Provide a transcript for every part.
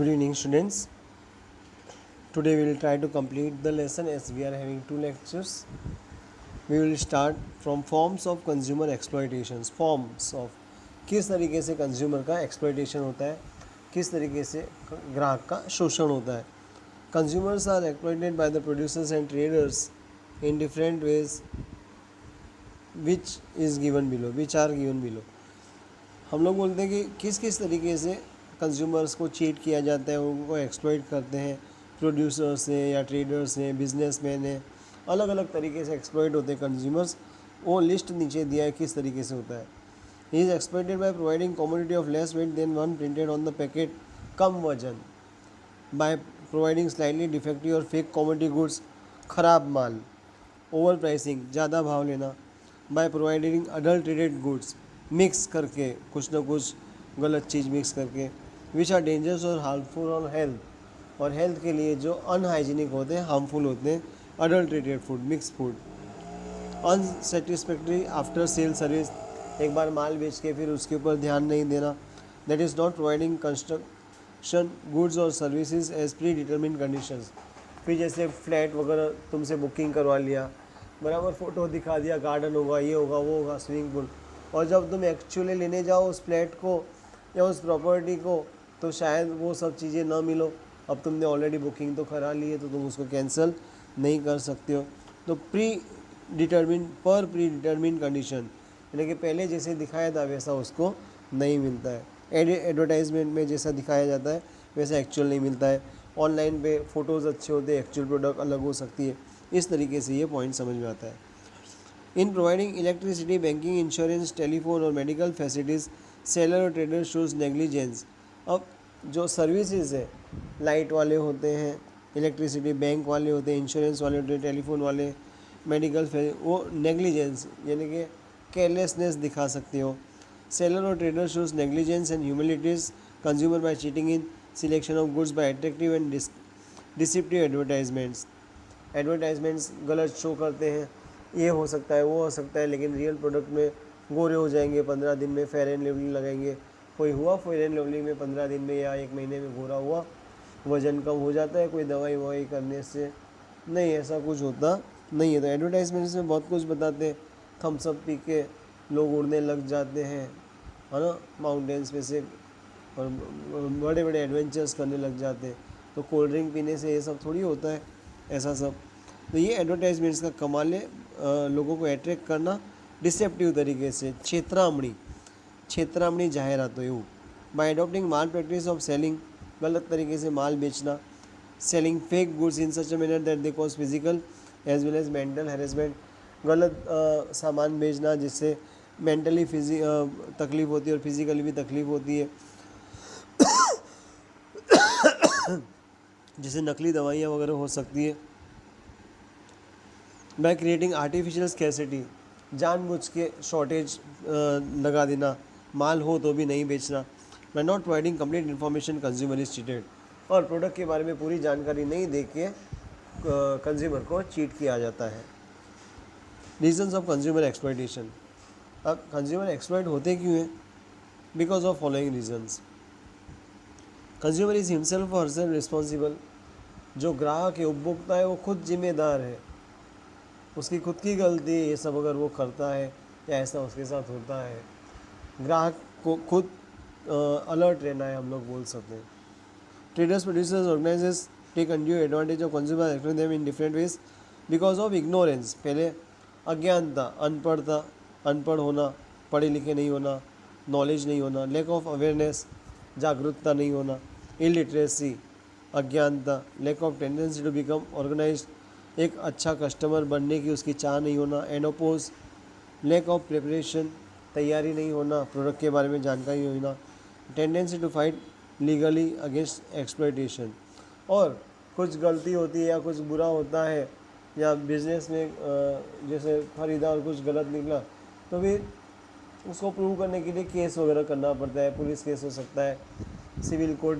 Good evening, students. Today we will try to complete the lesson as we are having two lectures. We will start from forms of consumer exploitations. Forms of किस तरीके से consumer का exploitation होता है, किस तरीके से ग्राहक का शोषण होता है. Consumers are exploited by the producers and traders in different ways which are given below. हम लोग बोलते हैं कि किस किस तरीके से कंज्यूमर्स को चीट किया जाता है, उनको एक्सप्लॉइट करते हैं. प्रोड्यूसर्स हैं या ट्रेडर्स हैं, बिजनेसमैन हैं, अलग अलग तरीके से एक्सप्लॉइट होते हैं कंज्यूमर्स. वो लिस्ट नीचे दिया है किस तरीके से होता है. He is exploited by providing commodity of less weight than one printed on the packet, कम वजन, बाय प्रोवाइडिंग स्लाइटली डिफेक्टिव और फेक कमोडिटी गुड्स, ख़राब माल, ओवर प्राइसिंग, ज़्यादा भाव लेना, by providing adulterated goods, mix करके कुछ ना कुछ गलत चीज़ मिक्स करके, विच आर डेंजरस और हार्मफुल ऑन हेल्थ, और हेल्थ के लिए जो अनहाइजीनिक होते हैं, हार्मफुल होते हैं, adulterated food, mix food. Unsatisfactory after sale service, एक बार माल बेच के फिर उसके ऊपर ध्यान नहीं देना. That is not providing construction goods और services as predetermined conditions. फिर जैसे फ्लैट वगैरह तुमसे बुकिंग करवा लिया, बराबर फ़ोटो दिखा दिया, गार्डन होगा, ये होगा, वो होगा, स्विमिंग पूल, और जब तुम एक्चुअली लेने जाओ उस फ्लैट को या उस प्रॉपर्टी को तो शायद वो सब चीज़ें ना मिलो. अब तुमने ऑलरेडी बुकिंग तो करा ली है तो तुम उसको कैंसिल नहीं कर सकते हो. तो प्री डिटर्मिन कंडीशन, यानी कि पहले जैसे दिखाया था वैसा उसको नहीं मिलता है. एडवर्टाइजमेंट में जैसा दिखाया जाता है वैसा एक्चुअल नहीं मिलता है. ऑनलाइन पे फ़ोटोज़ अच्छे होते हैं, एक्चुअल प्रोडक्ट अलग हो सकती है. इस तरीके से ये पॉइंट समझ में आता है. In providing electricity, banking, insurance, telephone और मेडिकल फैसिलिटीज़, सेलर और ट्रेडर शोज नेग्लिजेंस. अब जो सर्विसेज है, लाइट वाले होते हैं, इलेक्ट्रिसिटी, बैंक वाले होते हैं, इंश्योरेंस वाले होते हैं, टेलीफोन वाले, मेडिकल, वो नेग्लिजेंस यानी कि केयरलेसनेस दिखा सकते हो. सेलर और trader shows negligence and humiliates consumer by cheating in selection of goods by attractive and deceptive advertisements गलत शो करते हैं. ये हो सकता है, वो हो सकता है, लेकिन रियल प्रोडक्ट में गोरे हो जाएंगे 15 दिन में, फेयर एंड लवली लगाएंगे. कोई हुआ फेयर एंड लवली में 15 दिन में या 1 महीने में गोरा हुआ, वज़न कम हो जाता है कोई दवाई ववाई करने से? नहीं, ऐसा कुछ होता नहीं है. तो एडवर्टाइजमेंट्स में बहुत कुछ बताते हैं. थम्सअप पी के लोग उड़ने लग जाते हैं, है ना, माउंटेन्स पे से, और बड़े बड़े एडवेंचर्स करने लग जाते हैं. तो कोल्ड ड्रिंक पीने से ये सब थोड़ी होता है ऐसा सब. तो ये एडवर्टाइजमेंट्स का कमाल है, लोगों को अट्रैक्ट करना डिसेप्टिव तरीके से. छेतरामणी जाहिरातों એવું. By adopting malpractice of selling, गलत तरीके से माल बेचना. Selling fake goods in such a manner that they cause physical as well as mental harassment, गलत सामान बेचना जिससे मेंटली तकलीफ़ होती है और फिज़िकली भी तकलीफ़ होती है. जैसे नकली दवाइयाँ वगैरह हो सकती है. बाय क्रिएटिंग आर्टिफिशियल स्कैरसिटी, जानबूझ के शॉर्टेज लगा देना, माल हो तो भी नहीं बेचना. By not providing complete information consumer is cheated, और प्रोडक्ट के बारे में पूरी जानकारी नहीं दे के कंज्यूमर को चीट किया जाता है. Reasons of consumer exploitation. अब कंज्यूमर एक्सप्लॉइट होते क्यों हैं? Because of following reasons. Consumer is himself और हरसेल्फ रिस्पॉन्सिबल. जो ग्राहक है, उपभोक्ता है, वो खुद जिम्मेदार है, उसकी खुद की गलती है ये सब अगर वो करता है या ऐसा उसके साथ होता है. ग्राहक को खुद अलर्ट रहना है, हम लोग बोल सकते हैं. Traders, producers, organisers take undue advantage of consumer exploit them in different ways because of ignorance. पहले अज्ञानता, अनपढ़ता, अनपढ़ होना, पढ़े लिखे नहीं होना, नॉलेज नहीं होना. लैक ऑफ अवेयरनेस, जागरूकता नहीं होना. इलिटरेसी, अज्ञानता. Lack of tendency to become organised, एक अच्छा कस्टमर बनने की उसकी चाह नहीं होना. एनोपोज, लैक ऑफ प्रिपरेशन, तैयारी नहीं होना, प्रोडक्ट के बारे में जानकारी नहीं होना. Tendency to fight legally against exploitation, और कुछ गलती होती है या कुछ बुरा होता है या बिजनेस में जैसे ख़रीदा और कुछ गलत निकला तो भी उसको प्रूव करने के लिए केस वगैरह करना पड़ता है. पुलिस केस हो सकता है, सिविल कोर्ट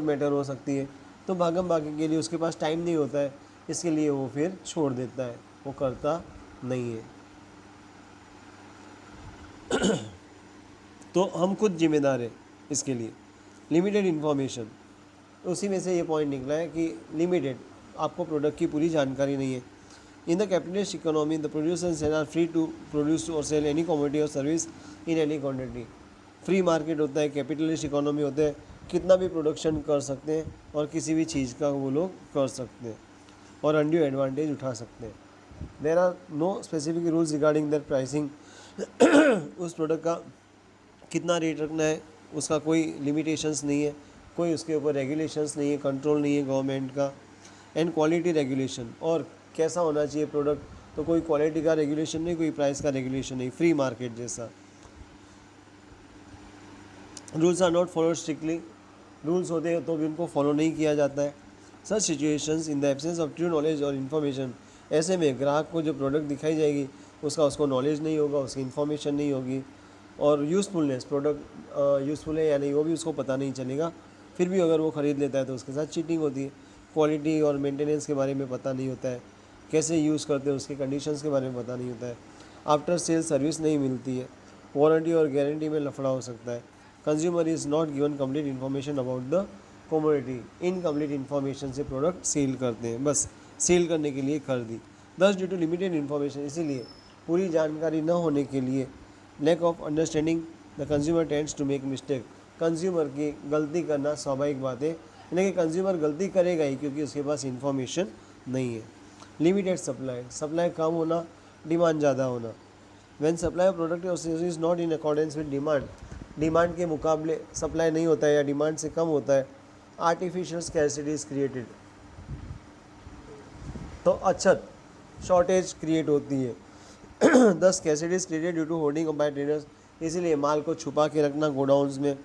मैटर हो सकती है. तो भागम भागी के लिए उसके पास टाइम नहीं होता है, इसके लिए वो फिर छोड़ देता है, वो करता नहीं है. तो हम खुद जिम्मेदार हैं इसके लिए. लिमिटेड इन्फॉर्मेशन, उसी में से ये पॉइंट निकला है कि लिमिटेड, आपको प्रोडक्ट की पूरी जानकारी नहीं है। In the capitalist economy the producers are free to produce और सेल एनी कमोडिटी और service in any quantity. Free market होता है, कैपिटलिस्ट इकोनॉमी होता है, कितना भी प्रोडक्शन कर सकते हैं और किसी भी चीज़ का वो लोग कर सकते हैं और अनड्यू एडवांटेज उठा सकते हैं। There are no specific rules regarding their pricing. उस प्रोडक्ट का कितना रेट रखना है उसका कोई लिमिटेशंस नहीं है, कोई उसके ऊपर रेगुलेशंस नहीं है, कंट्रोल नहीं है गवर्नमेंट का। एंड क्वालिटी रेगुलेशन, और कैसा होना चाहिए प्रोडक्ट, तो कोई क्वालिटी का रेगुलेशन नहीं, कोई प्राइस का रेगुलेशन नहीं, फ्री मार्केट जैसा। Rules are not follow strictly, rules होते हैं तो भी उनको फॉलो नहीं किया जाता है। Such situations in the absence of true knowledge और इन्फॉर्मेशन, ऐसे में ग्राहक को जो प्रोडक्ट दिखाई जाएगी उसको नॉलेज नहीं होगा, उसकी इन्फॉर्मेशन नहीं होगी, और यूज़फुलनेस, प्रोडक्ट यूज़फुल है या नहीं वो भी उसको पता नहीं चलेगा। फिर भी अगर वो ख़रीद लेता है तो उसके साथ चीटिंग होती है। क्वालिटी और मेंटेनेंस के बारे में पता नहीं होता है, कैसे यूज़ करते हैं उसके कंडीशंस के बारे में पता नहीं होता है। आफ्टर सेल सर्विस नहीं मिलती है, वारंटी और गारंटी में लफड़ा हो सकता है। Consumer is not given complete information about the commodity, incomplete information से प्रोडक्ट सेल करते हैं, बस सेल करने के लिए कर दी। दस ड्यू टू लिमिटेड इन्फॉर्मेशन, इसीलिए पूरी जानकारी न होने के लिए, lack of understanding the consumer tends to make mistake, consumer की गलती करना स्वाभाविक बात है, यानी कि कंज्यूमर गलती करेगा ही क्योंकि उसके पास इन्फॉर्मेशन नहीं है। लिमिटेड सप्लाई, सप्लाई कम होना, डिमांड ज़्यादा होना। व्हेन सप्लाई ऑफ प्रोडक्ट और service is not in accordance with demand, demand के मुकाबले सप्लाई नहीं होता है या डिमांड से कम होता है, आर्टिफिशियल स्कैरसिटी इज क्रिएटेड, तो अछत, शॉर्टेज क्रिएट होती है। The scarcity is created due to hoarding by traders, इसीलिए माल को छुपा के रखना गोडाउन्स में,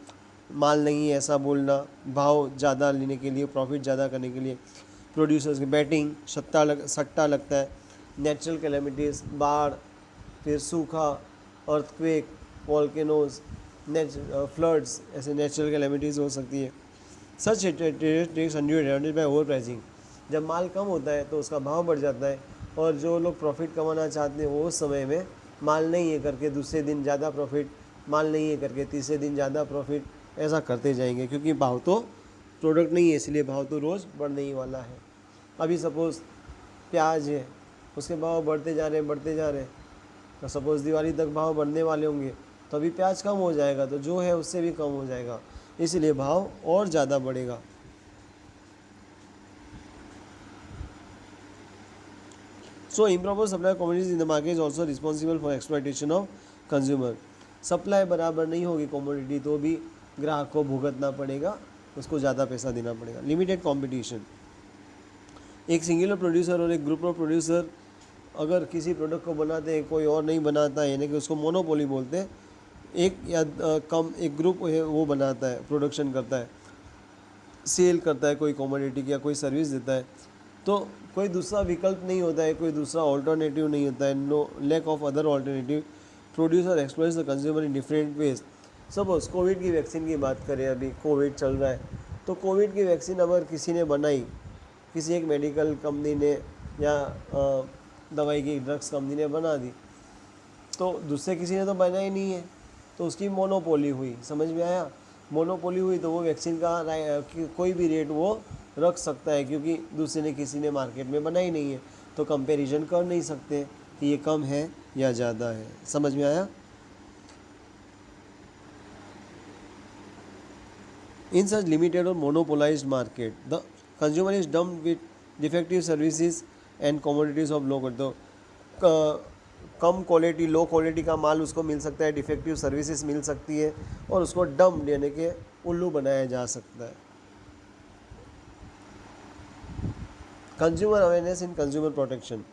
माल नहीं है ऐसा बोलना, भाव ज़्यादा लेने के लिए, प्रॉफिट ज़्यादा करने के लिए। प्रोड्यूसर्स की बैटिंग, सट्टा लगता है। नेचुरल कैलेमिटीज़, बाढ़, फिर सूखा, अर्थक्वेक, वॉल्केनोज, फ्लड्स, ऐसे नेचुरल कैलेमिटीज़ हो सकती है। Such takes undue advantage by overpricing, जब माल कम होता है तो उसका भाव बढ़ जाता है और जो लोग प्रॉफिट कमाना चाहते हैं वो उस समय में माल नहीं है करके दूसरे दिन ज़्यादा प्रॉफिट, माल नहीं है करके तीसरे दिन ज़्यादा प्रॉफिट, ऐसा करते जाएंगे क्योंकि भाव तो प्रोडक्ट नहीं है, इसलिए भाव तो रोज़ बढ़ने ही वाला है। अभी सपोज़ प्याज है, उसके भाव बढ़ते जा रहे हैं, तो सपोज़ दिवाली तक भाव बढ़ने वाले होंगे तो अभी प्याज कम हो जाएगा तो जो है उससे भी कम हो जाएगा, इसलिए भाव और ज़्यादा बढ़ेगा। So improper supply of commodities in the market is also responsible for exploitation of consumer. Supply बराबर नहीं होगी कमोडिटी तो भी ग्राहक को भुगतना पड़ेगा, उसको ज़्यादा पैसा देना पड़ेगा। लिमिटेड कंपटीशन, एक सिंगुलर प्रोड्यूसर और एक ग्रुप ऑफ प्रोड्यूसर अगर किसी प्रोडक्ट को बनाते हैं, कोई और नहीं बनाता है, यानी कि उसको मोनोपोली बोलते हैं। एक या कम एक ग्रुप है वो बनाता है, प्रोडक्शन करता है, सेल करता है कोई कमोडिटी की या कोई सर्विस देता है, तो कोई दूसरा विकल्प नहीं होता है, कोई दूसरा ऑल्टरनेटिव नहीं होता है, no lack of other alternative. Producer exploits the consumer in different ways. Suppose Covid की वैक्सीन की बात करें, अभी कोविड चल रहा है, तो कोविड की वैक्सीन अगर किसी ने बनाई, किसी एक मेडिकल कंपनी ने या दवाई की ड्रग्स कंपनी ने बना दी, तो दूसरे किसी ने तो बनाई नहीं है, तो उसकी मोनोपोली हुई। समझ में आया? मोनोपोली हुई तो वो वैक्सीन का कोई भी रेट वो रख सकता है क्योंकि दूसरे ने किसी ने मार्केट में बनाई नहीं है, तो कंपैरिजन कर नहीं सकते कि ये कम है या ज़्यादा है। समझ में आया? इन सच लिमिटेड और monopolised market the consumer is dumped with defective services and commodities of low quality. तो कम क्वालिटी, लो क्वालिटी का माल उसको मिल सकता है, डिफेक्टिव सर्विसेज मिल सकती है और उसको डम्प यानी कि उल्लू बनाया जा सकता है। Consumer awareness in consumer protection,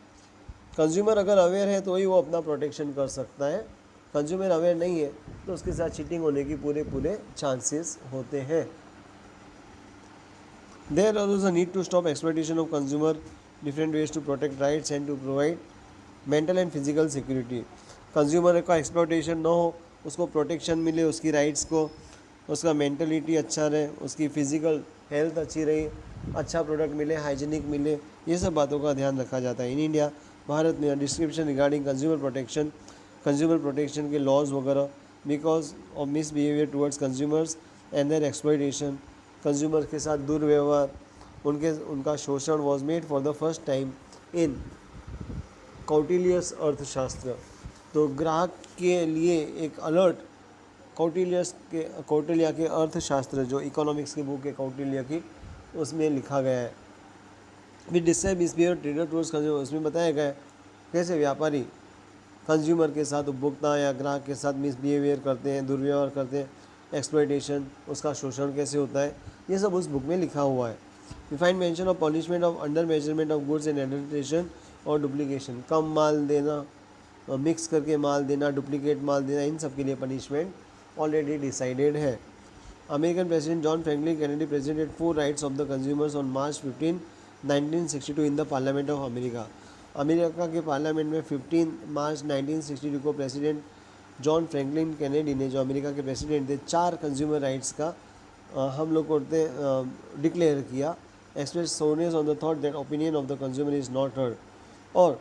consumer अगर अवेयर है तो ही वो अपना प्रोटेक्शन कर सकता है, कंज्यूमर अवेयर नहीं है तो उसके साथ चीटिंग होने की पूरे चांसेस होते हैं। There also need to stop exploitation of consumer, different ways to protect rights and to provide mental and physical security. Consumer का एक्सप्लॉइटेशन ना हो, उसको प्रोटेक्शन मिले, उसकी राइट्स को, उसका मेंटलिटी अच्छा रहे, उसकी फिजिकल हेल्थ अच्छी रही, अच्छा प्रोडक्ट मिले, हाइजीनिक मिले, ये सब बातों का ध्यान रखा जाता है। इन इंडिया, भारत में डिस्क्रिप्शन रिगार्डिंग कंज्यूमर प्रोटेक्शन के लॉज वगैरह because of misbehaviour towards consumers and their exploitation, consumer के साथ दुर्व्यवहार, उनका शोषण was made for the first time in Kautilya's Arthashastra. तो ग्राहक के लिए एक अलर्ट कौटिल्य के अर्थशास्त्र, जो इकोनॉमिक्स की बुक है कौटिल्य की, उसमें लिखा गया है। With describe misbehaviour trader towards consumer, उसमें बताया गया है कैसे व्यापारी कंज्यूमर के साथ, उपभोक्ता या ग्राहक के साथ मिसबिहेवियर करते हैं, दुर्व्यवहार करते हैं, एक्सप्लॉयटेशन, उसका शोषण कैसे होता है, ये सब उस बुक में लिखा हुआ है। We find mention of punishment of under measurement of goods and adulteration और डुप्लीकेशन, कम माल देना, मिक्स करके माल देना, डुप्लीकेट माल देना, इन सब के लिए पनिशमेंट ऑलरेडी डिसाइडेड है। American president John Franklin Kennedy presented 4 rights of the consumers on March 15, 1962 in the parliament of America. America के पार्लियामेंट में 15 मार्च 1962 को प्रेसिडेंट जॉन फ्रैंकलिन कैनेडी ने, जो अमेरिका के प्रेसिडेंट थे, 4 कंज्यूमर राइट्स का हम लोग करते डिक्लेयर किया। एक्सप्रेस सोनियस on the thought that opinion of the consumer is not heard, और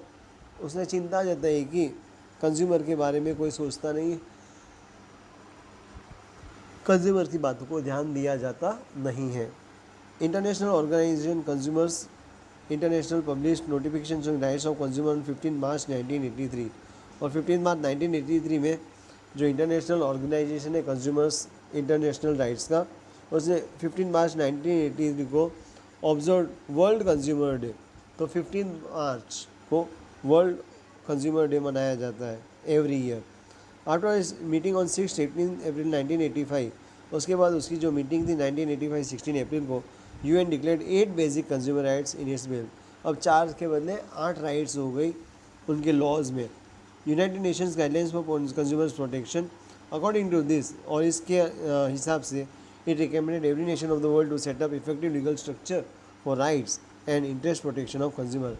उसने चिंता जताई कि कंज्यूमर के बारे में कोई सोचता नहीं, कंज्यूमर की बातों को ध्यान दिया जाता नहीं है। International organisation Consumers International publish notification on rights of consumer on 15 मार्च 1983, और 15 मार्च 1983 में जो इंटरनेशनल ऑर्गेनाइजेशन है कंज्यूमर्स इंटरनेशनल राइट्स का, उसने 15 मार्च 1983 को ऑब्जर्व वर्ल्ड कंज्यूमर डे। तो 15 मार्च को वर्ल्ड कंज्यूमर डे मनाया जाता है एवरी ईयर। आफ्टर इस मीटिंग ऑन 16 अप्रैल 1985, उसके बाद उसकी जो मीटिंग थी 1985 16 अप्रैल को, UN declared 8 basic consumer rights in its bill. अब 4 के बदले 8 राइट्स हो गई उनके लॉज में। United Nations guidelines for consumers protection, according to this, और इसके हिसाब से it recommended every nation of the world to set up effective legal structure for rights and interest protection of consumer.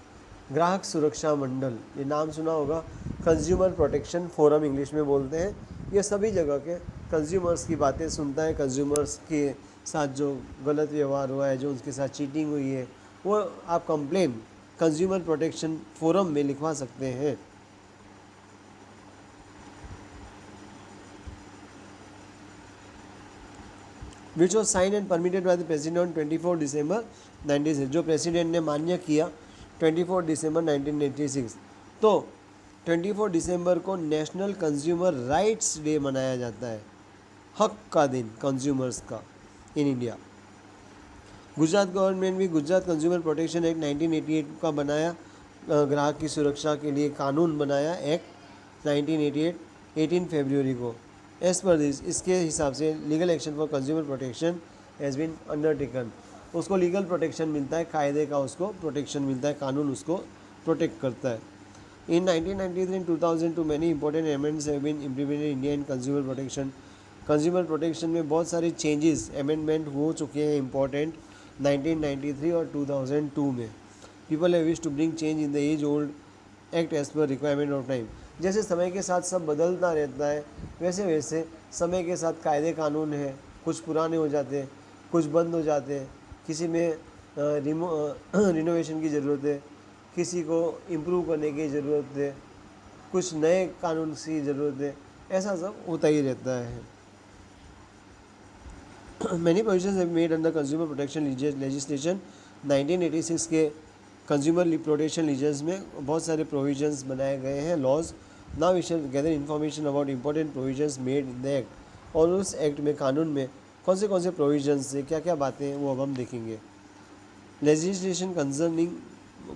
ग्राहक सुरक्षा मंडल, ये नाम सुना होगा, कंज्यूमर प्रोटेक्शन फोरम इंग्लिश में बोलते हैं। ये सभी जगह के कंज्यूमर्स की बातें सुनता है, कंज्यूमर्स के साथ जो गलत व्यवहार हुआ है, जो उनके साथ चीटिंग हुई है, वो आप कंप्लेन कंज्यूमर प्रोटेक्शन फोरम में लिखवा सकते हैं। Which was sign and permitted by the president on 24 दिसंबर 1986, जो प्रेसिडेंट ने मान्य किया 24 दिसंबर 1986। तो 24 दिसंबर को नेशनल कंज्यूमर राइट्स डे मनाया जाता है, हक का दिन कंज्यूमर्स का इन इंडिया। गुजरात गवर्नमेंट भी गुजरात कंज्यूमर प्रोटेक्शन एक्ट 1988 का बनाया, ग्राहक की सुरक्षा के लिए कानून बनाया एक्ट 1988 18 फरवरी को। एज पर दिस, इसके हिसाब से legal action for consumer protection has been undertaken, उसको लीगल प्रोटेक्शन मिलता है, कायदे का उसको प्रोटेक्शन मिलता है, कानून उसको प्रोटेक्ट करता है। In 1993 and 2002 many important amendments have been implemented India in consumer protection. Consumer protection में बहुत सारे चेंजेस अमेंडमेंट हो चुके हैं इंपॉर्टेंट 1993 और 2002 में। People have wish to bring change in the age old act as per requirement of time. जैसे समय के साथ सब बदलता रहता है, वैसे वैसे समय के साथ कायदे कानून है, कुछ पुराने हो जाते हैं, कुछ बंद हो जाते हैं, किसी में रिनोवेशन की ज़रूरत है, किसी को इम्प्रूव करने की ज़रूरत है, कुछ नए कानून की ज़रूरत है, ऐसा सब होता ही रहता है। Many provisions have made under consumer protection legislation. 1986 के कंज्यूमर प्रोटेक्शन लीजर्स में बहुत सारे प्रोविजंस बनाए गए हैं, laws. Now we shall gather information about important provisions made in the act. और उस एक्ट में, कानून में कौन से प्रोविजंस है, क्या क्या बातें हैं, वो अब हम देखेंगे। Legislation concerning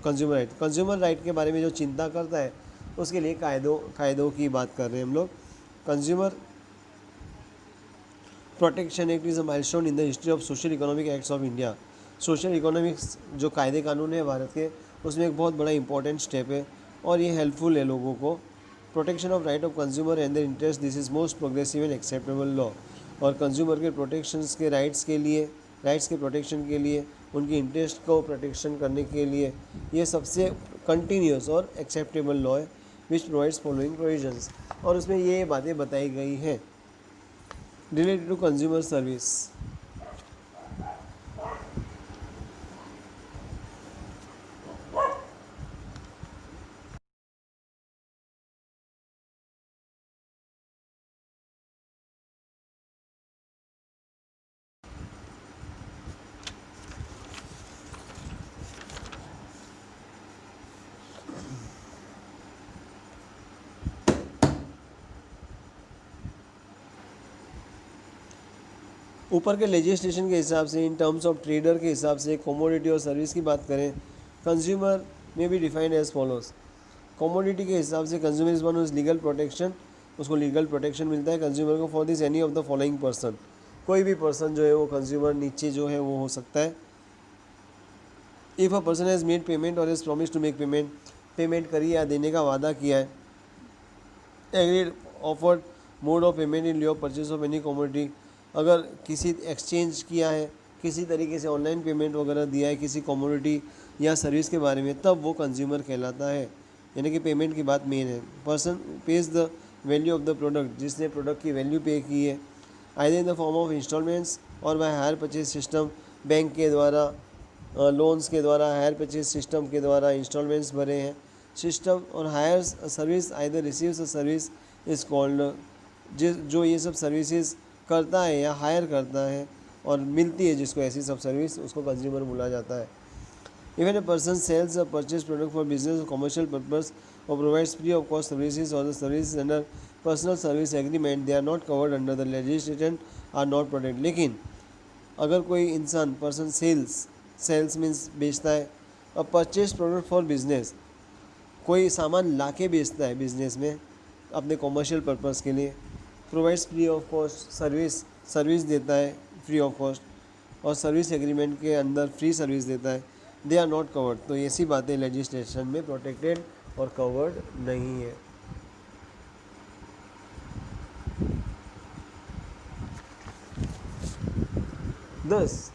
consumer right, consumer right के बारे में जो चिंता करता है उसके लिए कायदों की बात कर रहे हैं हम लोग। Consumer protection act is a milestone in the history of social economic acts of India. Social economics जो कायदे कानून है भारत के, उसमें एक बहुत बड़ा इंपॉर्टेंट स्टेप है और ये हेल्पफुल है लोगों को। Protection of right of consumer and their interest, this is most progressive and acceptable law. और कंज्यूमर के प्रोटेक्शंस के राइट्स के प्रोटेक्शन के लिए, उनकी इंटरेस्ट को प्रोटेक्शन करने के लिए ये सबसे कंटिन्यूस और एक्सेप्टेबल लॉ है विच प्रोवाइड्स फॉलोइंग प्रोविजंस। और उसमें ये बातें बताई गई हैं रिलेटेड टू कंज्यूमर सर्विस। ऊपर के लेजिस्लेशन के हिसाब से, इन टर्म्स ऑफ ट्रेडर के हिसाब से, कमोडिटी और सर्विस की बात करें, consumer may be defined as follows. Commodity के हिसाब से consumer is one is legal protection, उसको लीगल प्रोटेक्शन मिलता है कंज्यूमर को for this any of the following person. कोई भी पर्सन जो है वो कंज्यूमर नीचे जो है वो हो सकता है। If a person has made payment और is promise to make payment, payment करी या देने का वादा किया है, agreed offered mode of payment in लिeu of purchase of any commodity, अगर किसी एक्सचेंज किया है, किसी तरीके से ऑनलाइन पेमेंट वगैरह दिया है किसी कमोडिटी या सर्विस के बारे में, तब वो कंज्यूमर कहलाता है। यानी कि पेमेंट की बात मेन है। Person pays the value of the product, जिसने प्रोडक्ट की वैल्यू पे की है, either in the form of instalments और by hire purchase system, bank के द्वारा, लोन्स के द्वारा, हायर परचेज सिस्टम के द्वारा इंस्टॉलमेंट्स भरे हैं। सिस्टम और hire service either receives a service is called, जो ये सब सर्विसेज करता है या हायर करता है और मिलती है जिसको ऐसी सब सर्विस, उसको कंज्यूमर बोला जाता है। Even a person sells a purchase product for business commercial purpose और provides free of cost services और the services under personal service agreement, they are not covered under the legislation, are not protect. लेकिन अगर कोई इंसान, person sales means बेचता है, और purchase product for business, कोई सामान ला के बेचता है बिजनेस में अपने कॉमर्शियल पर्पज़ के लिए, provides free of cost service देता है फ्री ऑफ कॉस्ट, और सर्विस एग्रीमेंट के अंदर फ्री सर्विस देता है, दे आर नॉट कवर्ड। तो ऐसी बातें लेजिस्लेशन में प्रोटेक्टेड और कवर्ड नहीं है। दस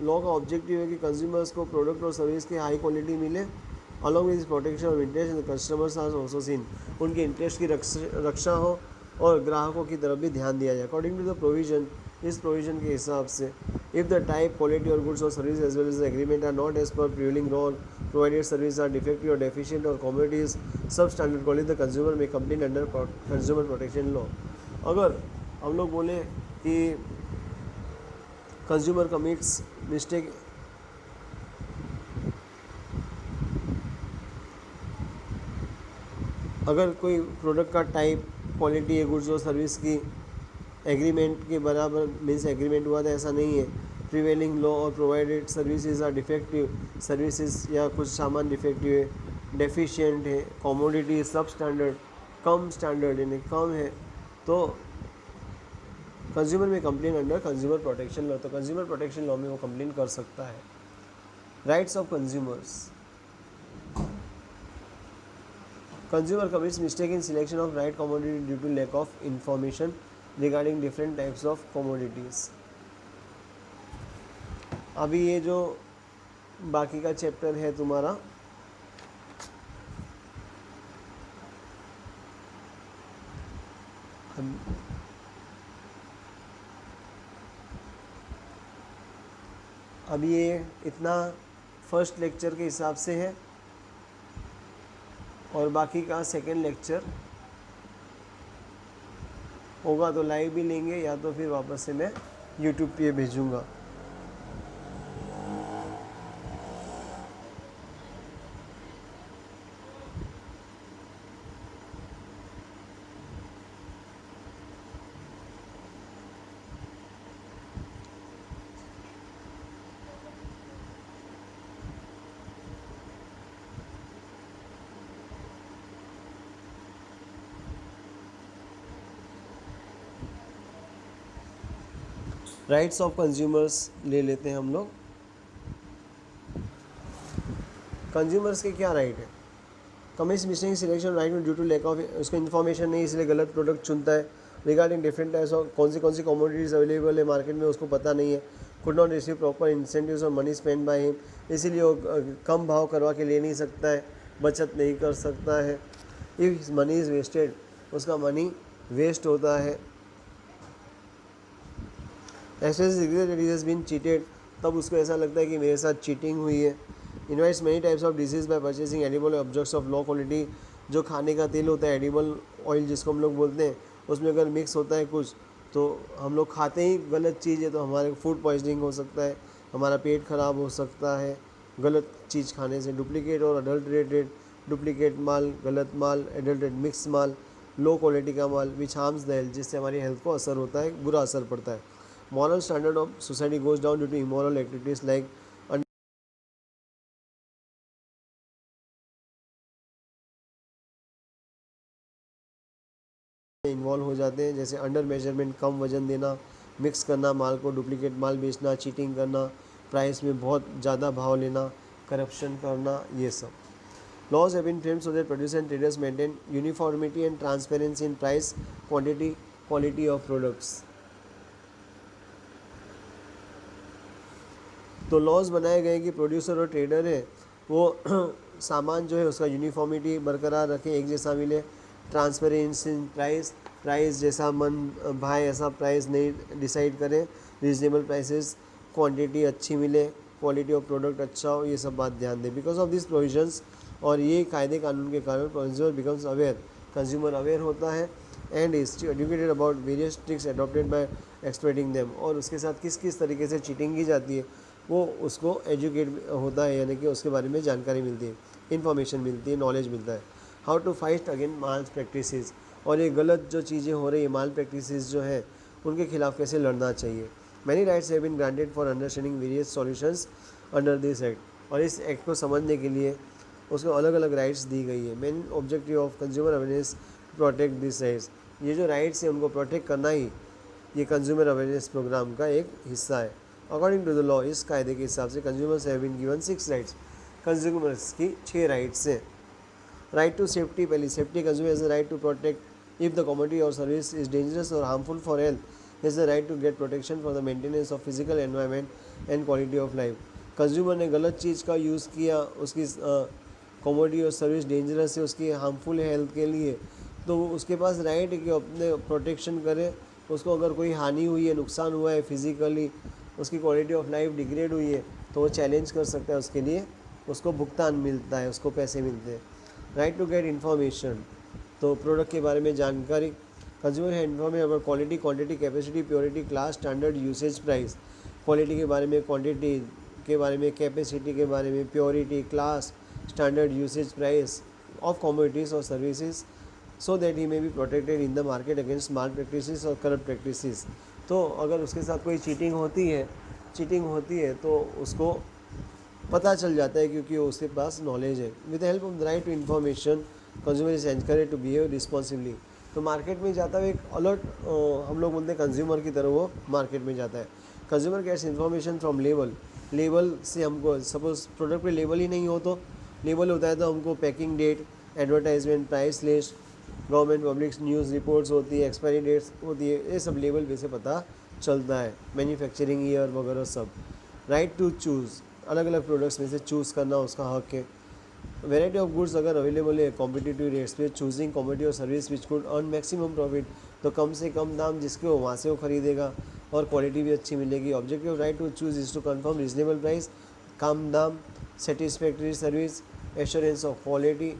लॉ का ऑब्जेक्टिव है कि कंज्यूमर्स को प्रोडक्ट और सर्विस की हाई क्वालिटी मिले, along with protection of interest and customers are also seen, उनके इंटरेस्ट की रक्षा हो और ग्राहकों की तरफ भी ध्यान दिया जाए। अकॉर्डिंग टू द प्रोविजन, इस प्रोविजन के हिसाब से, इफ़ द टाइप, क्वालिटी और गुड्स और service as well as the agreement are not as per prevailing law, provided service are defective और डेफिशिएंट और commodities substandard quality, the consumer may complain under consumer protection law. अगर हम लोग बोलें कि consumer commits mistake, अगर कोई product का टाइप, क्वालिटी या गुड्स और सर्विस की एग्रीमेंट के बराबर मीन्स एग्रीमेंट हुआ था, ऐसा नहीं है। प्रिवेलिंग लॉ और provided services are defective, services या कुछ सामान डिफेक्टिव है, डेफिशिएंट है, कमोडिटी सब स्टैंडर्ड, कम स्टैंडर्ड यानी कम है, तो consumer may complain under consumer protection law, तो कंज्यूमर प्रोटेक्शन लॉ में वो कंप्लेन कर सकता है। Rights of consumers, consumer commits mistake in selection of right commodity due to lack of information regarding different types of commodities। अभी ये जो बाकी का चैप्टर है तुम्हारा, अभी ये इतना फर्स्ट लेक्चर के हिसाब से है, और बाकी का सेकेंड लेक्चर होगा तो लाइव भी लेंगे या तो फिर वापस से मैं यूट्यूब पे भेजूँगा। राइट्स ऑफ कंज्यूमर्स ले लेते हैं हम लोग। कंज्यूमर्स के क्या राइट है? कमिट्स मिस्टेक सिलेक्शन राइट में ड्यू टू लैक ऑफ, उसको इन्फॉर्मेशन नहीं इसलिए गलत प्रोडक्ट चुनता है। रिगार्डिंग डिफरेंट टाइप्स ऑफ, कौन सी कमोडिटीज़ अवेलेबल है मार्केट में उसको पता नहीं है। Could not receive proper incentives और मनी स्पेंड बाय हिम, इसीलिए वो कम भाव करवा के ले नहीं सकता है, बचत नहीं कर सकता है। इफ मनी इज़ वेस्टेड, उसका मनी वेस्ट होता है। ऐसे बीन चीटेड, तब उसको ऐसा लगता है कि मेरे साथ चीटिंग हुई है। Invites many types of diseases by purchasing edible objects of low quality, जो खाने का तेल होता है एडिबल ऑयल जिसको हम लोग बोलते हैं, उसमें अगर मिक्स होता है कुछ तो हम लोग खाते ही गलत चीज़ है तो हमारे फूड पॉइजनिंग हो सकता है, हमारा पेट ख़राब हो सकता है गलत चीज़ खाने से। डुप्लीकेट और अडल्ट्रेटेड डुप्लीकेट माल, गलत माल, एडल्टेड मिक्स माल, लो क्वालिटी का माल विच हार्म्स द हेल्थ, जिससे हमारी हेल्थ को असर होता है, बुरा असर पड़ता है। Moral standard of society goes down due to immoral activities like involve हो जाते हैं, जैसे अंडर मेजरमेंट, कम वजन देना, मिक्स करना माल को, डुप्लीकेट माल बेचना, चीटिंग करना, प्राइस में बहुत ज़्यादा भाव लेना, करप्शन करना, ये सब। Laws have been framed so that producer and traders maintain uniformity and transparency in price, quantity, quality of products. तो लॉज बनाए गए कि प्रोड्यूसर और ट्रेडर है वो सामान जो है उसका यूनिफॉर्मिटी बरकरार रखें, एक जैसा मिले, ट्रांसपेरेंसी इन प्राइस, प्राइस जैसा मन भाई ऐसा प्राइस नहीं डिसाइड करें, रीजनेबल प्राइसेस, क्वांटिटी अच्छी मिले, क्वालिटी ऑफ प्रोडक्ट अच्छा हो, ये सब बात ध्यान दें। बिकॉज ऑफ दिस प्रोविजंस, और ये कायदे कानून के कारण consumer becomes aware, consumer aware होता है, and is educated about various tricks adopted by exploiting them, और उसके साथ किस किस तरीके से चीटिंग की जाती है वो उसको एजुकेट होता है, यानी कि उसके बारे में जानकारी मिलती है, इन्फॉर्मेशन मिलती है, नॉलेज मिलता है। How to fight against malpractices, और ये गलत जो चीज़ें हो रही है माल प्रैक्टिसेस जो है उनके खिलाफ कैसे लड़ना चाहिए। Many rights have been granted for understanding various solutions under this act, और इस एक्ट को समझने के लिए उसको अलग अलग राइट्स दी गई है। Main objective of consumer awareness protect this rights, ये जो राइट्स है उनको प्रोटेक्ट करना ही ये कंज्यूमर अवेयरनेस प्रोग्राम का एक हिस्सा है। अकॉर्डिंग टू द लॉ, इस कायदे के हिसाब से consumers have been given 6 rights, consumers की 6 राइट्स हैं। राइट टू सेफ्टी, पहली safety, consumer has the right to protect if the commodity और सर्विस इज डेंजरस और harmful for health, is the right to get protection for the maintenance of physical environment and quality of life. Consumer ने गलत चीज़ का use किया, उसकी commodity और service dangerous है, उसकी हार्मफुल है हेल्थ के लिए, तो उसके पास राइट है कि अपने प्रोटेक्शन करे। उसको अगर कोई हानि हुई है, नुकसान हुआ है फिज़िकली, उसकी क्वालिटी ऑफ लाइफ डिग्रेड हुई है, तो वो चैलेंज कर सकता है, उसके लिए उसको भुगतान मिलता है, उसको पैसे मिलते हैं। राइट टू गेट इन्फॉर्मेशन, तो प्रोडक्ट के बारे में जानकारी, कंज्यूमर है information about quality, quantity, capacity, purity, class, standard, usage, price. Quality के बारे में, क्वांटिटी के बारे में, कैपेसिटी के बारे में, purity, class, standard, usage, price of commodities और services, so that he may be protected in the market against malpractices और करप्ट प्रैक्टिसेस। तो अगर उसके साथ कोई चीटिंग होती है तो उसको पता चल जाता है, क्योंकि उसके पास नॉलेज है। With the help of the right to information, consumer is encourage to behave responsibly. तो मार्केट में जाता है एक अलर्ट, हम लोग बोलते हैं कंज्यूमर की तरह वो मार्केट में जाता है। Consumer gets information from label, label से हमको सपोज प्रोडक्ट पे लेबल ही नहीं हो, तो लेबल होता है तो हमको packing date, advertisement, price list, government public news reports होती है, एक्सपायरी डेट्स होती है, ये सब लेबल पे से पता चलता है, मैन्युफैक्चरिंग ईयर वगैरह सब। राइट टू चूज़, अलग अलग प्रोडक्ट्स में से चूज़ करना उसका हक है। वेराइटी ऑफ गुड्स अगर अवेलेबल है कॉम्पिटिटिव रेट्स पे, चूजिंग कॉम्पिटिटिव और service which could earn maximum profit, तो कम से कम दाम जिसके हो वहाँ से वो खरीदेगा और क्वालिटी भी अच्छी मिलेगी। Objective right to choose is to confirm reasonable price, कम दाम, satisfactory service, assurance of quality.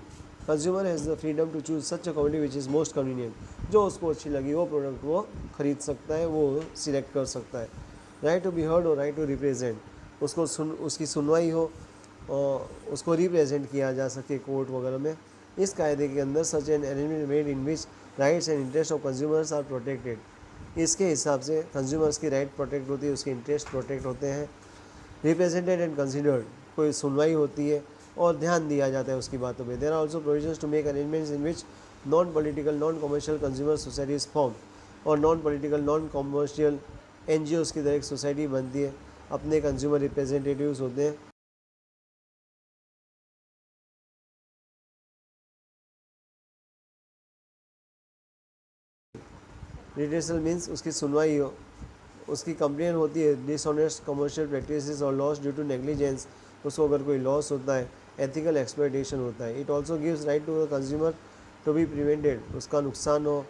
Consumer has the freedom to choose such a quality which is most convenient, जो उसको अच्छी लगी वो प्रोडक्ट वो खरीद सकता है, वो सिलेक्ट कर सकता है। राइट टू बी हर्ड और राइट टू रिप्रेजेंट, उसको उसकी सुनवाई हो और उसको रिप्रेजेंट किया जा सके कोर्ट वगैरह में। इस कायदे के अंदर such an arrangement made in which rights and interest of consumers are protected, इसके हिसाब से कंज्यूमर्स की राइट प्रोटेक्ट होती है, उसके इंटरेस्ट प्रोटेक्ट होते हैं। रिप्रेजेंटेड एंड कंसिडर्ड, कोई सुनवाई होती है और ध्यान दिया जाता है उसकी बातों पे। There are also provisions to make arrangements in which non political non commercial consumer societies form, और non political non commercial NGOs की तरह एक सोसाइटी बनती है, अपने कंज्यूमर रिप्रेजेंटेटिव्स होते हैं। रिड्रेसल मीन्स उसकी सुनवाई हो, उसकी कंप्लेन होती है डिसऑनेस्ट कमर्शियल प्रैक्टिसेस और लॉस ड्यू टू नेग्लिजेंस, उसको अगर कोई लॉस होता है, एथिकल एक्सप्लॉयटेशन होता है। It also gives right to the consumer to be prevented, उसका नुकसान हो,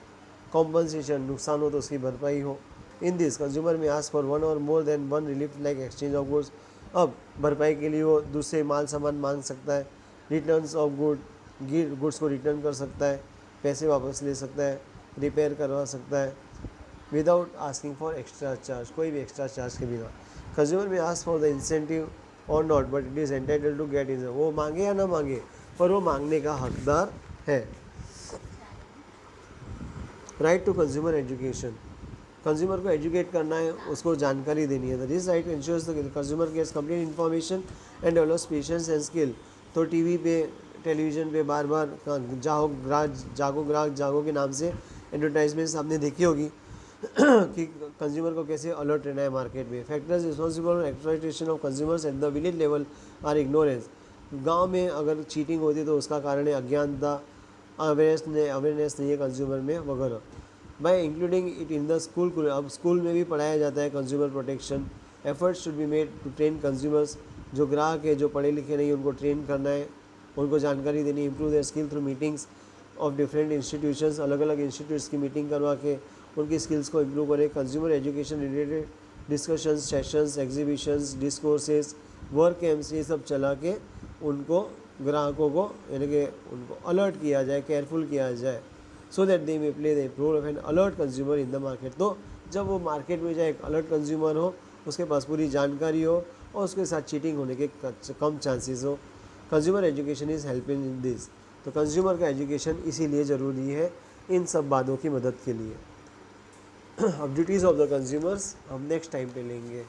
कॉम्पनसेशन, नुकसान हो तो उसकी भरपाई हो। In this consumer may ask for one और more than one relief like exchange of goods, अब भरपाई के लिए वो दूसरे माल सामान मांग सकता है, रिटर्न्स ऑफ गुड्स को रिटर्न कर सकता है, पैसे वापस ले सकता है, रिपेयर करवा सकता है without asking for extra charge, कोई भी एक्स्ट्रा चार्ज के बिना। Consumer may ask for the incentive और not but it is entitle to get in, वो मांगे या ना मांगे और वो मांगने का हकदार है। Right to consumer education, consumer को एजुकेट करना है, उसको जानकारी देनी है। This right ensures the consumer gets complete information and develops patience and skill. तो टीवी पे, टेलीविज़न पे बार बार जागो ग्राहक जागो के नाम से एडवर्टाइजमेंट्स आपने देखी होगी कि कंज्यूमर को कैसे अलर्ट रहना है मार्केट में। Factors responsible for exploitation of consumers at the village level are ignorance. गांव में अगर चीटिंग होती है तो उसका कारण है अज्ञानता, अवेयरनेस नहीं है कंज्यूमर में वगैरह। By including it in the school, अब स्कूल में भी पढ़ाया जाता है consumer protection. Efforts should be made to train consumers, जो ग्राहक है जो पढ़े लिखे नहीं उनको ट्रेन करना है, उनको जानकारी देनी, improve their skill through meetings of different institutions, अलग अलग इंस्टीट्यूट्स की मीटिंग करवा के उनकी स्किल्स को इम्प्रूव करें। Consumer education related discussions, sessions, exhibitions, discourses, work camps, ये सब चला के उनको ग्राहकों को यानी कि उनको अलर्ट किया जाए, केयरफुल किया जाए, so that they may play the role of an alert consumer in the market. तो जब वो मार्केट में जाए एक अलर्ट कंज्यूमर हो, उसके पास पूरी जानकारी हो और उसके साथ चीटिंग होने के कम चांसेस हो। Consumer education is helping in this. तो कंज्यूमर का एजुकेशन इसीलिए ज़रूरी है इन सब बातों की मदद के लिए। अब ड्यूटीज़ ऑफ द कंज्यूमर्स हम नेक्स्ट टाइम पे लेंगे।